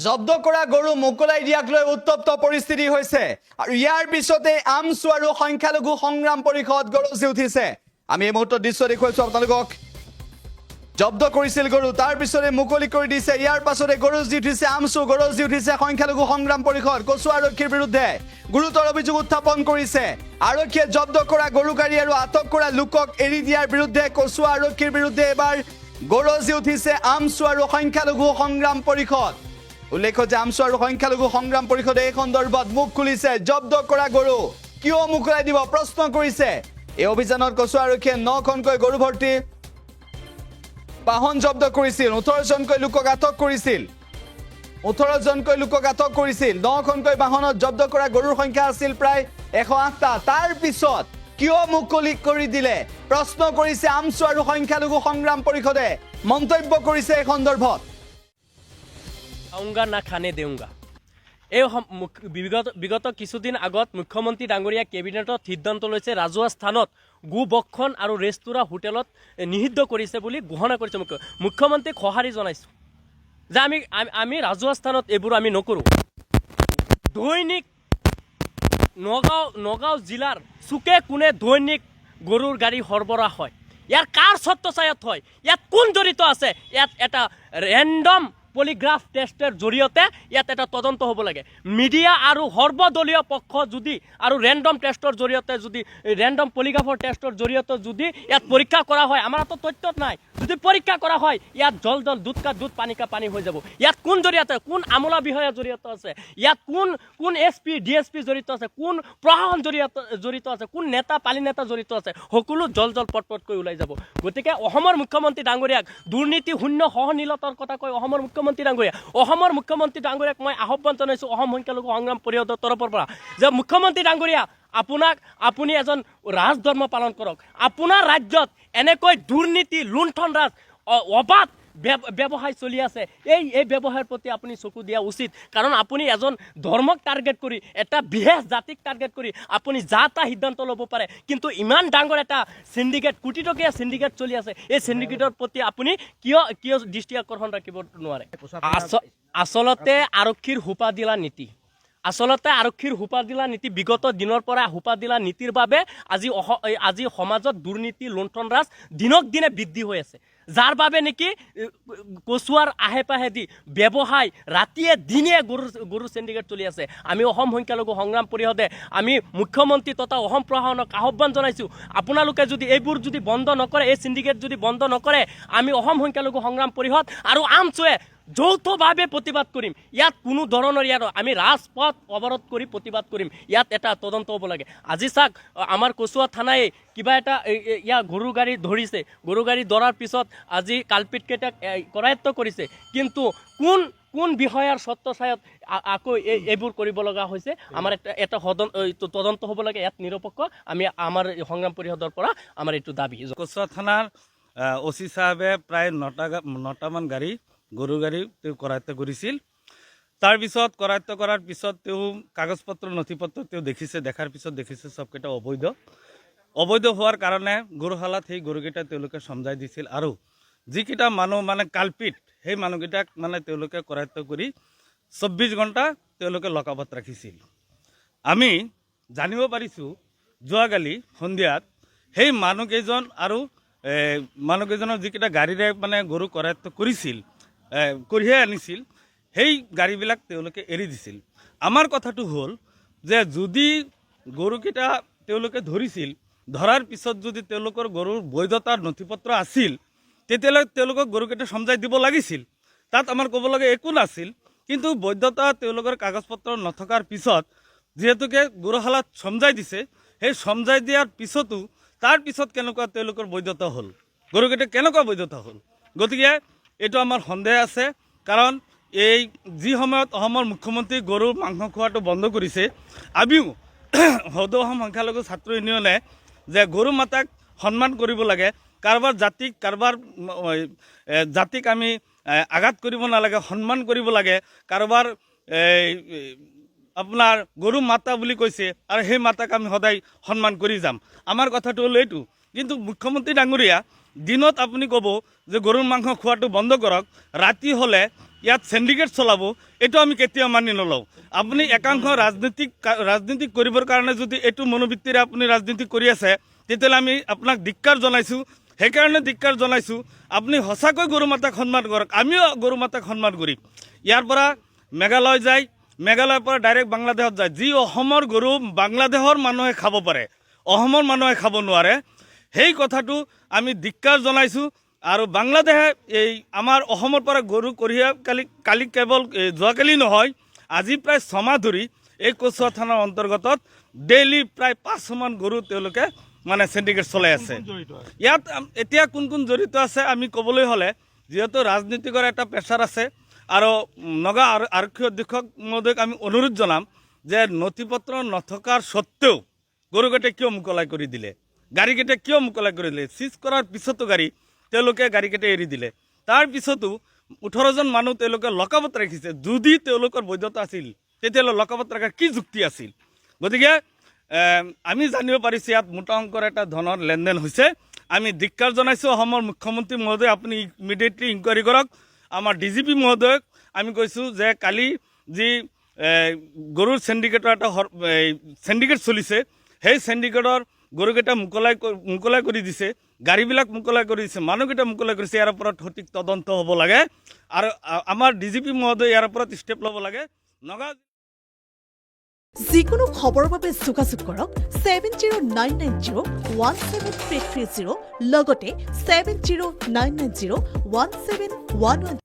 জব্দ কৰা গৰু মুকলাই দিয়াক লৈ উত্তপ্ত পৰিস্থিতি হৈছে আৰু ইয়াৰ পিছতে আমছু আৰু সংখ্যালঘু সংগ্ৰাম পৰিষদ গৰজি উঠিছে। আমি এই মুহূৰ্তত দৃশ্য দেখুৱাইছো আপোনালোকক। জব্দ কৰিছিল গৰু, তাৰ পিছতে মুকলি কৰি দিছে। ইয়াৰ পাছতে গৰজি উঠিছে আমছু, গৰজি উঠিছে সংখ্যালঘু সংগ্ৰাম পৰিষদ। কচুৱা আৰক্ষীৰ বিৰুদ্ধে গুৰুতৰ অভিযোগ উত্থাপন কৰিছে। আৰক্ষীয়ে জব্দ কৰা গৰু গাড়ী আৰু আটক কৰা লোকক এৰি দিয়াৰ বিৰুদ্ধে কচুৱা আৰক্ষীৰ বিৰুদ্ধে এবাৰ গৰজি উঠিছে আমছু আৰু সংখ্যালঘু সংগ্ৰাম পৰিষদ। উল্লেখ্য যে আমছু আৰু সংখ্যালঘু সংগ্ৰাম পৰিষদে এই সন্দৰ্ভত মুখ খুলিছে। জব্দ কৰা গৰু কিয় মুকলাই দিব প্ৰশ্ন কৰিছে। এই অভিযানত কচুৱা আৰক্ষীয়ে 9খনকৈ গৰু ভৰ্তি বাহন জব্দ কৰিছিল। 18জনকৈ লোকক আটক কৰিছিল। 9খনকৈ বাহনত জব্দ কৰা গৰুৰ সংখ্যা আছিল প্ৰায় 108টা। তাৰ পিছত কিয় মুকলি কৰি দিলে প্ৰশ্ন কৰিছে আমছু আৰু সংখ্যালঘু সংগ্ৰাম পৰিষদে। মন্তব্য কৰিছে এই সন্দৰ্ভত। আউঙ্গা না খানে দেউঙ্গা। এই বিগত কিছুদিন আগত মুখ্যমন্ত্ৰী ডাঙৰীয়া কেবিনেটত সিদ্ধান্ত লৈছে ৰাজহুৱা স্থানত গো বক্ষণ আৰু ৰেস্তোৰাঁ হোটেলত নিষিদ্ধ কৰিছে বুলি ঘোষণা কৰিছে। মুখ্যমন্ত্ৰীক সঁহাৰি জনাইছোঁ যে আমি ৰাজহুৱা স্থানত এইবোৰ আমি নকৰোঁ। দৈনিক নগাঁও জিলাৰ চুকে কোণে দৈনিক গৰুৰ গাড়ী সৰবৰাহ হয়। ইয়াৰ কাৰ ছত্ৰছায়াত হয়, ইয়াত কোন জড়িত আছে? ইয়াত এটা ৰেণ্ডম পলিগ্ৰাফ টেষ্টৰ জৰিয়তে ইয়াত এটা তদন্ত হ'ব লাগে। মিডিয়া আৰু সৰ্বদলীয় পক্ষ যদি আৰু ৰেণ্ডম টেষ্টৰ জৰিয়তে যদি ৰেণ্ডম পলিগ্ৰাফৰ টেষ্টৰ জৰিয়তে যদি ইয়াত পৰীক্ষা কৰা হয়, আমাৰ হাতত তথ্য নাই, যদি পৰীক্ষা কৰা হয় ইয়াত জল দুধ কা দুধ পানী কা পানী হৈ যাব। ইয়াত কোন জড়িত, কোন আমোলা বিষয়া জড়িত আছে, ইয়াত কোন SP DSP জড়িত আছে, কোন প্ৰশাসন জড়িত আছে, কোন নেতা পালি নেতা জড়িত আছে, সকলো জল পটকৈ ওলাই যাব। গতিকে অসমৰ মুখ্যমন্ত্ৰী ডাঙৰীয়াক দুৰ্নীতি শূন্য সহনীলতাৰ কথা কৈ অসমৰ মুখ্যমন্ত্ৰী ডাঙৰীয়াক মই আহ্বান জনাইছোঁ অসম সংখ্যালঘু সংগ্ৰাম পৰিষদৰ তৰফৰ পৰা যে মুখ্যমন্ত্ৰী ডাঙৰীয়া আপুনি এজন ৰাজধৰ্ম পালন কৰক। আপোনাৰ ৰাজ্যত এনেকৈ দুৰ্নীতি লুণ্ঠন ৰাজ অবাধ ব্যৱসায় চলি আছে। এই ব্যৱসায়ৰ প্ৰতি আপুনি চকু দিয়া উচিত। কাৰণ আপুনি এজন ধৰ্মক টাৰ্গেট কৰি, এটা বিশেষ জাতিক টাৰ্গেট কৰি আপুনি যা তা সিদ্ধান্ত ল'ব পাৰে। কিন্তু ইমান ডাঙৰ এটা চিণ্ডিকেট, কোটি টকীয়া চিণ্ডিকেট চলি আছে, এই চিণ্ডিকেটৰ প্ৰতি আপুনি কিয় দৃষ্টি আকৰ্ষণ ৰাখিব নোৱাৰে? আচলতে আৰক্ষীৰ সোপা দিলা নীতি বিগত দিনৰ পৰা সোপা দিলা নীতিৰ বাবে আজি সমাজত দুৰ্নীতি লুণ্ঠন ৰাজ দিনক দিনে বৃদ্ধি হৈ আছে। যাৰ বাবে নেকি কচুৱাৰ আহে পাহে দি ব্যৱসায় ৰাতিয়ে দিনে গৰু চিণ্ডিকেট চলি আছে। আমি অসম সংখ্যালঘু সংগ্ৰাম পৰিষদে আমি মুখ্যমন্ত্ৰী তথা অসম প্ৰশাসনক আহ্বান জনাইছোঁ, আপোনালোকে যদি এইবোৰ যদি বন্ধ নকৰে, এই চিণ্ডিকেট যদি বন্ধ নকৰে, আমি অসম সংখ্যালঘু সংগ্ৰাম পৰিষদ আৰু আমছুৱে যৌথভাৱে প্ৰতিবাদ কৰিম। ইয়াত কোনো ধৰণৰ আমি ৰাজপথ অৱৰোধ কৰি প্ৰতিবাদ কৰিম। ইয়াত এটা তদন্ত হ'ব লাগে। আজি চাওক, আমাৰ কচুৱা থানাই কিবা এটা গৰু গাড়ী ধৰিছে। গৰু গাড়ী ধৰাৰ পিছত আজি কালপিতকেইটাক কৰায়ত্ব কৰিছে। কিন্তু কোন বিষয়াৰ ছত্ৰছায়াত আকৌ এইবোৰ কৰিব লগা হৈছে? আমাৰ এটা তদন্ত হ'ব লাগে, ইয়াত নিৰপেক্ষ। আমি আমাৰ সংগ্ৰাম পৰিষদৰ পৰা আমাৰ এইটো দাবী। কচুৱা থানাৰ OC সাহেবে প্ৰায় 9টামান গাড়ী গৰু গাড়ী তেওঁ কৰায়ত্ব কৰিছিল। তাৰপিছত কৰায়ত্ব কৰাৰ পিছত তেওঁ কাগজ পত্ৰ নথি পত্ৰ তেওঁ দেখাৰ পিছত দেখিছে চবকেইটা অবৈধ হোৱাৰ কাৰণে গৰুশালাত সেই গৰুকেইটা তেওঁলোকে সমজাই দিছিল। আৰু যিকেইটা মানুহ কালপিত, সেই মানুহকেইটাক তেওঁলোকে কৰায়ত্ব কৰি 24 ঘণ্টা তেওঁলোকে লকআপত ৰাখিছিল। আমি জানিব পাৰিছোঁ যোৱাকালি সন্ধিয়াত সেই মানুহকেইজন আৰু মানুহকেইজনৰ যিকেইটা গাড়ীৰে গৰু কৰায়ত্ব কঢ়িয়াই আনিছিল, সেই গাড়ীবিলাক তেওঁলোকে এৰি দিছিল। আমাৰ কথাটো হ'ল যে যদি গৰুকেইটা তেওঁলোকে ধৰিছিল, ধৰাৰ পিছত যদি তেওঁলোকৰ গৰুৰ বৈধতাৰ নথি পত্ৰ আছিল, তেতিয়াহ'লে তেওঁলোকক গৰুকেইটা সমজাই দিব লাগিছিল। তাত আমাৰ ক'ব লাগে একো নাছিল। কিন্তু বৈধতা তেওঁলোকৰ কাগজ পত্ৰ নথকাৰ পিছত যিহেতুকে গৰুশালাত সমজাই দিছে, সেই সমজাই দিয়াৰ পিছতো তাৰ পিছত কেনেকুৱা তেওঁলোকৰ বৈধতা হ'ল, গৰুকেইটা কেনেকুৱা বৈধতা হ'ল? গতিকে এইটো আমাৰ সন্দেহ আছে। কাৰণ এই যি সময়ত অসমৰ মুখ্যমন্ত্ৰী গৰুৰ মাংস খোৱাটো বন্ধ কৰিছে, আমিও সদৌ অসম সংখ্যালঘু ছাত্ৰ ইউনিয়নে যে গৰু মাতাক সন্মান কৰিব লাগে, কাৰোবাৰ জাতিক আমি আঘাত কৰিব নালাগে, সন্মান কৰিব লাগে। কাৰোবাৰ আপোনাৰ গৰু মাতা বুলি কৈছে আৰু সেই মাতাক আমি সদায় সন্মান কৰি যাম। আমাৰ কথাটো হ'ল এইটো। কিন্তু মুখ্যমন্ত্ৰী ডাঙৰীয়া দিনত আপুনি ক'ব যে গৰুৰ মাংস খোৱাটো বন্ধ কৰক, ৰাতি হ'লে ইয়াত সিন্ডিকেট চলাব এইটো আমি কেতিয়াও মানি নলওঁ আপুনি একাংশ ৰাজনীতি কৰিবৰ কাৰণে যদি এইটো মনোবৃত্তিৰে আপুনি ৰাজনীতি কৰি আছে তেতিয়াহ'লে আমি আপোনাক ধিক্কাৰ জনাইছোঁ সেইকাৰণে ধিক্কাৰ জনাইছোঁ আপুনি সঁচাকৈ গৰু মাতাক সন্মান কৰক আমিও গৰু মাতাক সন্মান কৰিম ইয়াৰ পৰা মেঘালয় যায় মেঘালয়ৰ পৰা ডাইৰেক্ট বাংলাদেশত যায় যি অসমৰ গৰু বাংলাদেশৰ মানুহে খাব পাৰে অসমৰ মানুহে খাব নোৱাৰে সেই কথাটো আমি ধিক্কাৰ জনাইছোঁ আৰু বাংলাদেশে এই আমাৰ অসমৰ পৰা গৰু কঢ়িয়াই কালি কেৱল যোৱাকালি নহয় আজি প্ৰায় 6 মাহ ধৰি এই কচুৱা থানাৰ অন্তৰ্গতত ডেইলি প্ৰায় 500 মান গৰু তেওঁলোকে মানে সিন্ডিকেট চলাই আছে ইয়াত এতিয়া কোন কোন জড়িত আছে আমি ক'বলৈ হ'লে যেহেতু ৰাজনীতিকৰ এটা প্ৰেছাৰ আছে আৰু নগা আৰক্ষী অধীক্ষক মহোদয়ক আমি অনুৰোধ জনাম যে নথিপত্ৰ নথকাৰ সত্ত্বেও গৰুকেইটা কিয় মুকলাই কৰি দিলে গাড়ীকেইটা কিয় মুকলাই কৰি দিলে চিজ কৰাৰ পিছতো তেওঁলোকে গাড়ীকেইটা এৰি দিলে তাৰ পিছতো 18জন মানুহ তেওঁলোকে লকআপত ৰাখিছে যদি তেওঁলোকৰ বৈধতা আছিল তেতিয়াহ'লে লকআপত ৰখাৰ কি যুক্তি আছিল গতিকে আমি জানিব পাৰিছোঁ ইয়াত মোটা অংকৰ এটা ধনৰ লেনদেন হৈছে আমি ধিক্কাৰ জনাইছোঁ অসমৰ মুখ্যমন্ত্ৰী মহোদয় আপুনি ইমিডিয়েটলি ইনকুৱাৰী কৰক আমাৰ ডিজিপি মহোদয়ক আমি কৈছোঁ যে কালি যি গৰুৰ সিন্ডিকেটৰ এটা সিন্ডিকেট চলিছে সেই সিন্ডিকেটৰ গৰুকেইটা মুকলাই কৰি দিছে গাড়ীবিলাক মুকলাই কৰি দিছে মানুহকেইটা মুকলাই কৰিছে ইয়াৰ ওপৰত সঠিক তদন্ত হ'ব লাগে আৰু আমাৰ ডিজিপি মহোদয় ইয়াৰ ওপৰত ষ্টেপ ল'ব লাগে নগা যিকোনো খবৰৰ বাবে যোগাযোগ কৰক 7099017330 লগতে 7099017111